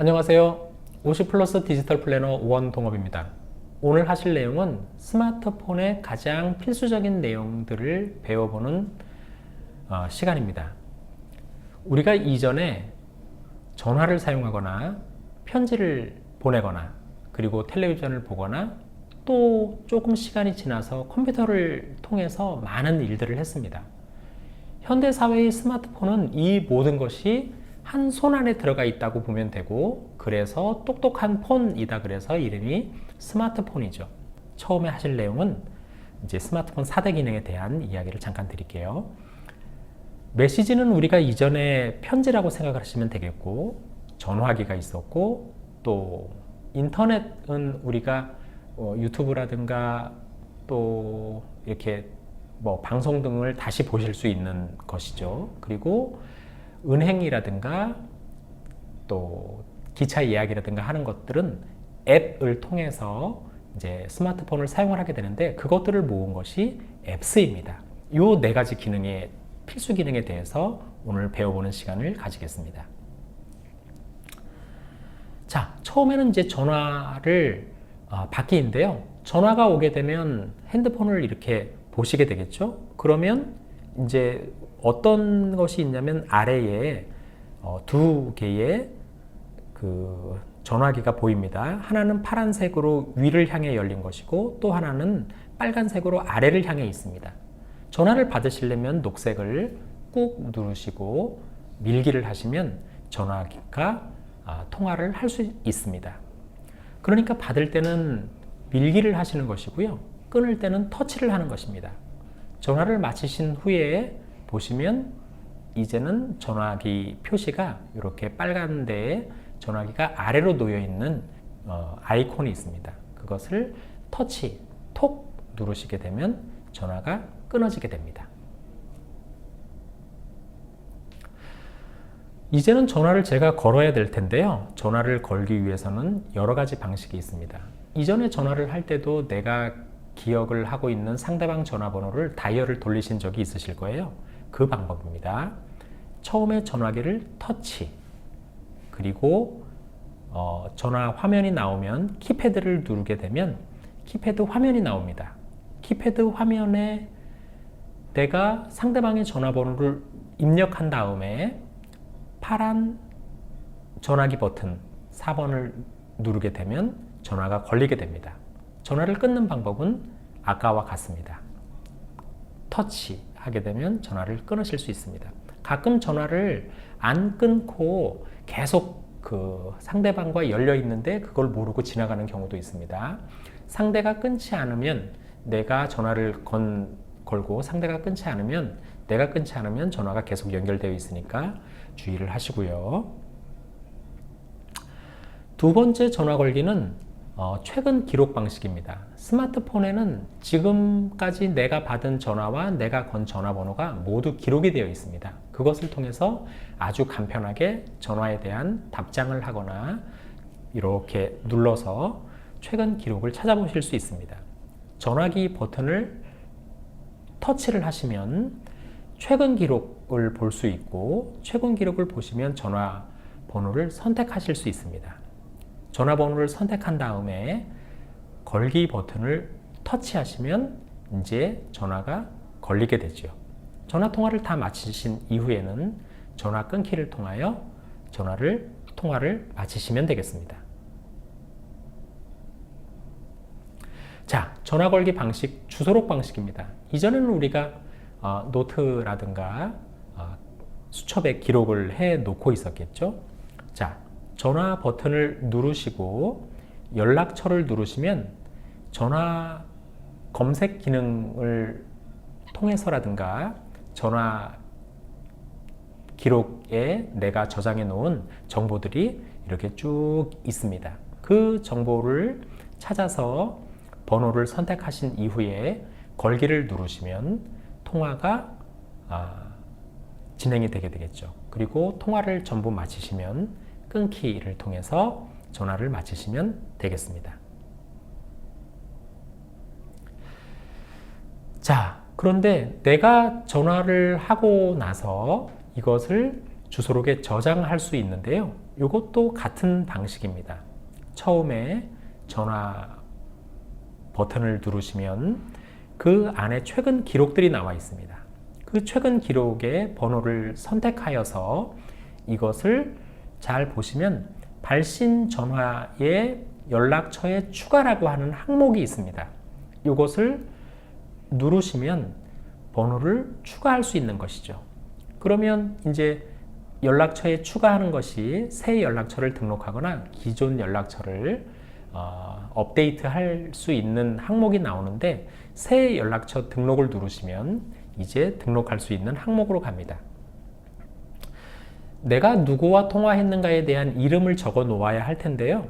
안녕하세요. 50플러스 디지털 플래너 원동업입니다. 오늘 하실 내용은 스마트폰의 가장 필수적인 내용들을 배워보는 시간입니다. 우리가 이전에 전화를 사용하거나 편지를 보내거나 그리고 텔레비전을 보거나 또 조금 시간이 지나서 컴퓨터를 통해서 많은 일들을 했습니다. 현대 사회의 스마트폰은 이 모든 것이 한 손 안에 들어가 있다고 보면 되고, 그래서 똑똑한 폰이다 그래서 이름이 스마트폰이죠. 처음에 하실 내용은 이제 스마트폰 4대 기능에 대한 이야기를 잠깐 드릴게요. 메시지는 우리가 이전에 편지라고 생각을 하시면 되겠고, 전화기가 있었고, 또 인터넷은 우리가 유튜브라든가 또 이렇게 방송 등을 다시 보실 수 있는 것이죠. 그리고 은행이라든가 또 기차 예약이라든가 하는 것들은 앱을 통해서 이제 스마트폰을 사용을 하게 되는데, 그것들을 모은 것이 앱스입니다. 이 네 가지 기능의 필수 기능에 대해서 오늘 배워보는 시간을 가지겠습니다. 자, 처음에는 이제 전화를 받기인데요. 전화가 오게 되면 핸드폰을 이렇게 보시게 되겠죠. 그러면 이제 어떤 것이 있냐면 아래에 두 개의 그 전화기가 보입니다. 하나는 파란색으로 위를 향해 열린 것이고 또 하나는 빨간색으로 아래를 향해 있습니다. 전화를 받으시려면 녹색을 꾹 누르시고 밀기를 하시면 전화기가 통화를 할 수 있습니다. 그러니까 받을 때는 밀기를 하시는 것이고요. 끊을 때는 터치를 하는 것입니다. 전화를 마치신 후에 보시면 이제는 전화기 표시가 이렇게 빨간 데에 전화기가 아래로 놓여 있는 아이콘이 있습니다. 그것을 터치, 톡 누르시게 되면 전화가 끊어지게 됩니다. 이제는 전화를 제가 걸어야 될 텐데요. 전화를 걸기 위해서는 여러 가지 방식이 있습니다. 이전에 전화를 할 때도 내가 기억을 하고 있는 상대방 전화번호를 다이얼을 돌리신 적이 있으실 거예요. 그 방법입니다. 처음에 전화기를 터치, 그리고 전화 화면이 나오면 키패드를 누르게 되면 키패드 화면이 나옵니다. 키패드 화면에 내가 상대방의 전화번호를 입력한 다음에 파란 전화기 버튼 4번을 누르게 되면 전화가 걸리게 됩니다. 전화를 끊는 방법은 아까와 같습니다. 터치하게 되면 전화를 끊으실 수 있습니다. 가끔 전화를 안 끊고 계속 그 상대방과 열려 있는데 그걸 모르고 지나가는 경우도 있습니다. 상대가 끊지 않으면 내가 전화를 걸고 상대가 끊지 않으면 내가 끊지 않으면 전화가 계속 연결되어 있으니까 주의를 하시고요. 두 번째 전화 걸기는 최근 기록 방식입니다. 스마트폰에는 지금까지 내가 받은 전화와 내가 건 전화번호가 모두 기록이 되어 있습니다. 그것을 통해서 아주 간편하게 전화에 대한 답장을 하거나 이렇게 눌러서 최근 기록을 찾아보실 수 있습니다. 전화기 버튼을 터치를 하시면 최근 기록을 볼 수 있고, 최근 기록을 보시면 전화번호를 선택하실 수 있습니다. 전화번호를 선택한 다음에 걸기 버튼을 터치하시면 이제 전화가 걸리게 되죠. 전화 통화를 다 마치신 이후에는 전화 끊기를 통하여 통화를 마치시면 되겠습니다. 자, 전화 걸기 방식, 주소록 방식입니다. 이전에는 우리가 노트라든가 수첩에 기록을 해 놓고 있었겠죠. 자, 전화 버튼을 누르시고 연락처를 누르시면 전화 검색 기능을 통해서라든가 전화 기록에 내가 저장해 놓은 정보들이 이렇게 쭉 있습니다. 그 정보를 찾아서 번호를 선택하신 이후에 걸기를 누르시면 통화가 진행이 되게 되겠죠. 그리고 통화를 전부 마치시면 끊기를 통해서 전화를 마치시면 되겠습니다. 자, 그런데 내가 전화를 하고 나서 이것을 주소록에 저장할 수 있는데요. 이것도 같은 방식입니다. 처음에 전화 버튼을 누르시면 그 안에 최근 기록들이 나와 있습니다. 그 최근 기록의 번호를 선택하여서 이것을 잘 보시면 발신 전화의 연락처에 추가라고 하는 항목이 있습니다. 이것을 누르시면 번호를 추가할 수 있는 것이죠. 그러면 이제 연락처에 추가하는 것이 새 연락처를 등록하거나 기존 연락처를 업데이트 할 수 있는 항목이 나오는데, 새 연락처 등록을 누르시면 이제 등록할 수 있는 항목으로 갑니다. 내가 누구와 통화했는가에 대한 이름을 적어 놓아야 할 텐데요.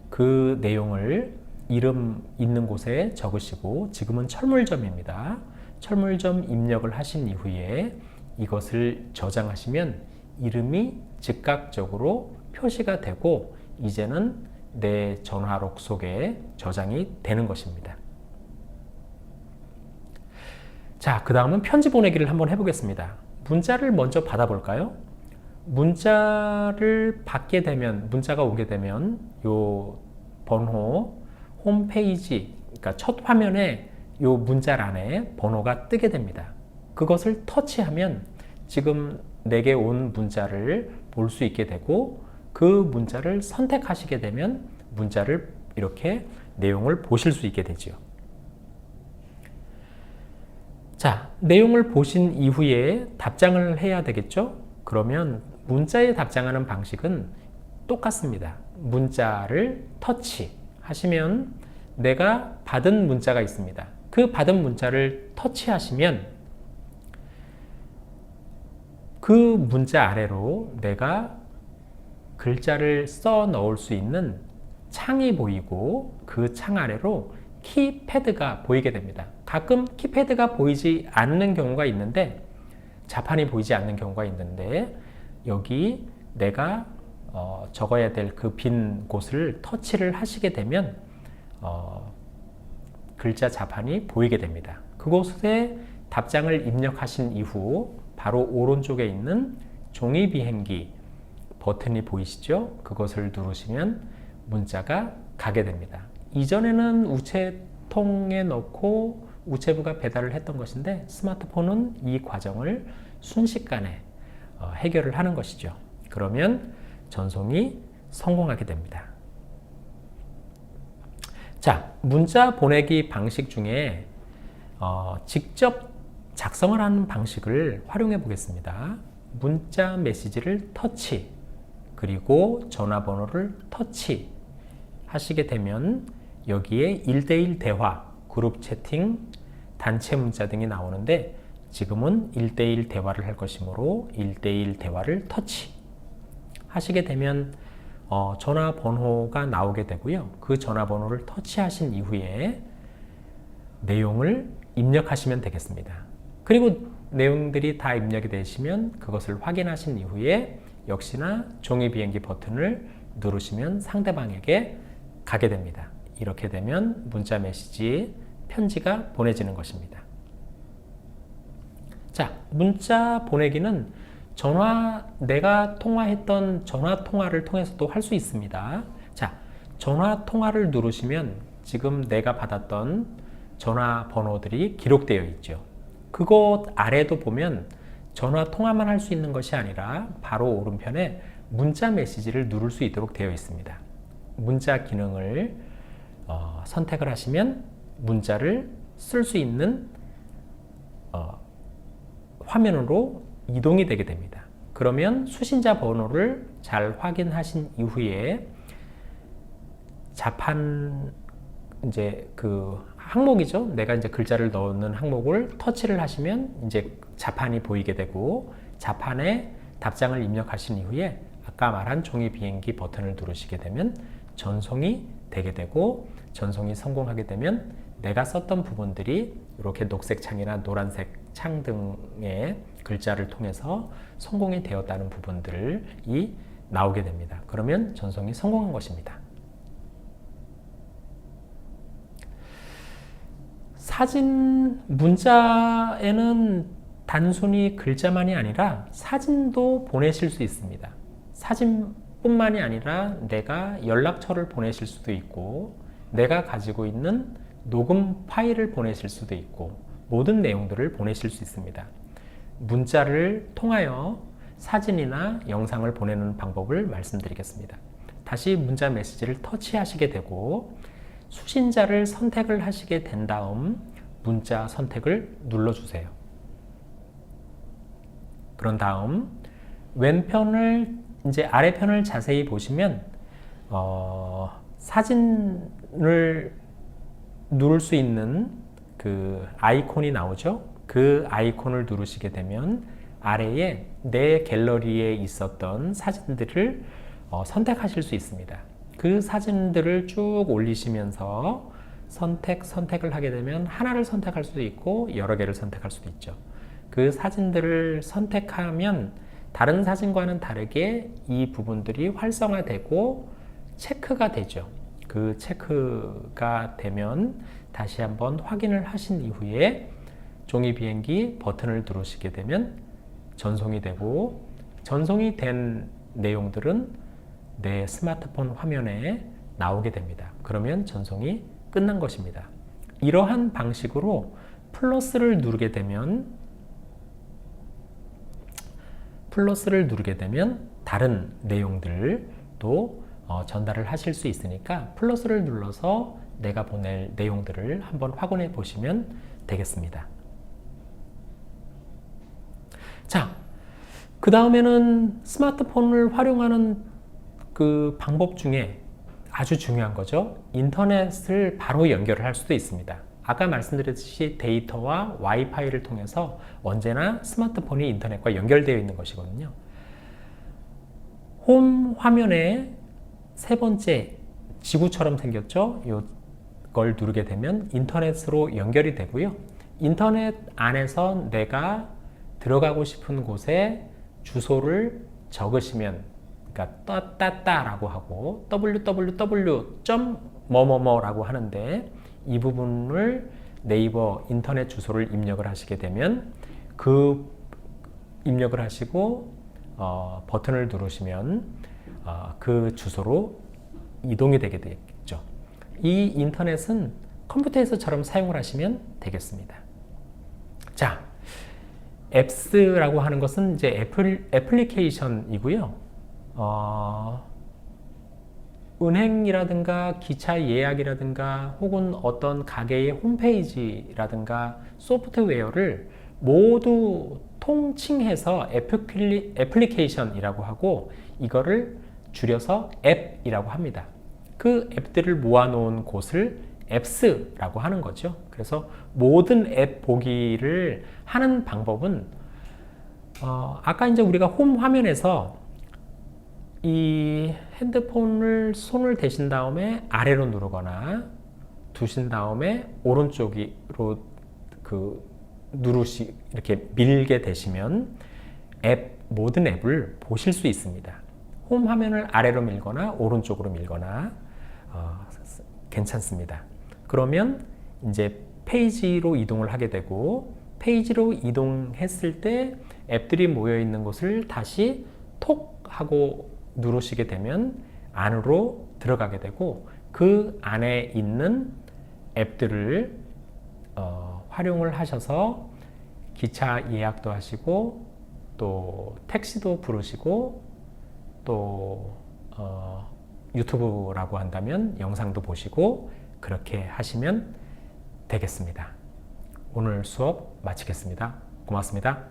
그 내용을 이름 있는 곳에 적으시고, 지금은 철물점입니다. 철물점 입력을 하신 이후에 이것을 저장하시면 이름이 즉각적으로 표시가 되고 이제는 내 전화록 속에 저장이 되는 것입니다. 자, 그 다음은 편지 보내기를 한번 해보겠습니다. 문자를 먼저 받아볼까요? 문자를 받게 되면, 문자가 오게 되면 요 번호 홈페이지, 그러니까 첫 화면에 요 문자란에 번호가 뜨게 됩니다. 그것을 터치하면 지금 내게 온 문자를 볼 수 있게 되고, 그 문자를 선택하시게 되면 문자를 이렇게 내용을 보실 수 있게 되죠. 자, 내용을 보신 이후에 답장을 해야 되겠죠? 그러면 문자에 답장하는 방식은 똑같습니다. 문자를 터치하시면 내가 받은 문자가 있습니다. 그 받은 문자를 터치하시면 그 문자 아래로 내가 글자를 써 넣을 수 있는 창이 보이고, 그 창 아래로 키패드가 보이게 됩니다. 가끔 키패드가 보이지 않는 경우가 있는데, 자판이 보이지 않는 경우가 있는데, 여기 내가 적어야 될 그 빈 곳을 터치를 하시게 되면 글자 자판이 보이게 됩니다. 그곳에 답장을 입력하신 이후 바로 오른쪽에 있는 종이 비행기 버튼이 보이시죠? 그것을 누르시면 문자가 가게 됩니다. 이전에는 우체통에 넣고 우체부가 배달을 했던 것인데, 스마트폰은 이 과정을 순식간에 해결을 하는 것이죠. 그러면 전송이 성공하게 됩니다. 자, 문자 보내기 방식 중에 직접 작성을 하는 방식을 활용해 보겠습니다. 문자 메시지를 터치, 그리고 전화번호를 터치 하시게 되면 여기에 1대1 대화, 그룹 채팅, 단체 문자 등이 나오는데, 지금은 1대1 대화를 할 것이므로 1대1 대화를 터치 하시게 되면 전화번호가 나오게 되고요. 그 전화번호를 터치하신 이후에 내용을 입력하시면 되겠습니다. 그리고 내용들이 다 입력이 되시면 그것을 확인하신 이후에 역시나 종이 비행기 버튼을 누르시면 상대방에게 가게 됩니다. 이렇게 되면 문자 메시지, 편지가 보내지는 것입니다. 자, 문자 보내기는 내가 통화했던 전화 통화를 통해서도 할 수 있습니다. 자, 전화 통화를 누르시면 지금 내가 받았던 전화 번호들이 기록되어 있죠. 그것 아래도 보면 전화 통화만 할 수 있는 것이 아니라 바로 오른편에 문자 메시지를 누를 수 있도록 되어 있습니다. 문자 기능을 선택을 하시면 문자를 쓸 수 있는 화면으로 이동이 되게 됩니다. 그러면 수신자 번호를 잘 확인하신 이후에 자판 이제 그 항목이죠. 내가 이제 글자를 넣는 항목을 터치를 하시면 이제 자판이 보이게 되고, 자판에 답장을 입력하신 이후에 아까 말한 종이 비행기 버튼을 누르시게 되면 전송이 되게 되고, 전송이 성공하게 되면 내가 썼던 부분들이 이렇게 녹색 창이나 노란색 창 등의 글자를 통해서 성공이 되었다는 부분들이 나오게 됩니다. 그러면 전송이 성공한 것입니다. 사진 문자에는 단순히 글자만이 아니라 사진도 보내실 수 있습니다. 사진뿐만이 아니라 내가 연락처를 보내실 수도 있고 내가 가지고 있는 녹음 파일을 보내실 수도 있고 모든 내용들을 보내실 수 있습니다. 문자를 통하여 사진이나 영상을 보내는 방법을 말씀드리겠습니다. 다시 문자 메시지를 터치하시게 되고 수신자를 선택을 하시게 된 다음 문자 선택을 눌러주세요. 그런 다음 왼편을 이제 아래편을 자세히 보시면 사진을 누를 수 있는 그 아이콘이 나오죠. 그 아이콘을 누르시게 되면 아래에 내 갤러리에 있었던 사진들을 선택하실 수 있습니다. 그 사진들을 쭉 올리시면서 선택을 하게 되면 하나를 선택할 수도 있고 여러 개를 선택할 수도 있죠. 그 사진들을 선택하면 다른 사진과는 다르게 이 부분들이 활성화되고 체크가 되죠. 그 체크가 되면 다시 한번 확인을 하신 이후에 종이 비행기 버튼을 누르시게 되면 전송이 되고 전송이 된 내용들은 내 스마트폰 화면에 나오게 됩니다. 그러면 전송이 끝난 것입니다. 이러한 방식으로 플러스를 누르게 되면 다른 내용들도 전달을 하실 수 있으니까 플러스를 눌러서 내가 보낼 내용들을 한번 확인해 보시면 되겠습니다. 자, 그 다음에는 스마트폰을 활용하는 그 방법 중에 아주 중요한 거죠. 인터넷을 바로 연결을 할 수도 있습니다. 아까 말씀드렸듯이 데이터와 와이파이를 통해서 언제나 스마트폰이 인터넷과 연결되어 있는 것이거든요. 홈 화면에 세 번째 지구처럼 생겼죠. 이걸 누르게 되면 인터넷으로 연결이 되고요. 인터넷 안에서 내가 들어가고 싶은 곳에 주소를 적으시면, 그러니까 따따라고 하고 www.뭐뭐뭐라고 하는데 이 부분을 네이버 인터넷 주소를 입력을 하시게 되면 그 입력을 하시고 버튼을 누르시면 그 주소로 이동이 되게 되겠죠. 이 인터넷은 컴퓨터에서처럼 사용을 하시면 되겠습니다. 자, 앱스라고 하는 것은 이제 애플리케이션이고요. 은행이라든가 기차 예약이라든가 혹은 어떤 가게의 홈페이지라든가 소프트웨어를 모두 통칭해서 애플리케이션이라고 하고 이거를 줄여서 앱이라고 합니다. 그 앱들을 모아놓은 곳을 앱스라고 하는 거죠. 그래서 모든 앱 보기를 하는 방법은 아까 이제 우리가 홈 화면에서 이 핸드폰을 손을 대신 다음에 아래로 누르거나 두신 다음에 오른쪽으로 이렇게 밀게 되시면 모든 앱을 보실 수 있습니다. 홈 화면을 아래로 밀거나 오른쪽으로 밀거나 괜찮습니다. 그러면 이제 페이지로 이동을 하게 되고 페이지로 이동했을 때 앱들이 모여 있는 곳을 다시 톡 하고 누르시게 되면 안으로 들어가게 되고 그 안에 있는 앱들을 활용을 하셔서 기차 예약도 하시고 또 택시도 부르시고 또 유튜브라고 한다면 영상도 보시고 그렇게 하시면 되겠습니다. 오늘 수업 마치겠습니다. 고맙습니다.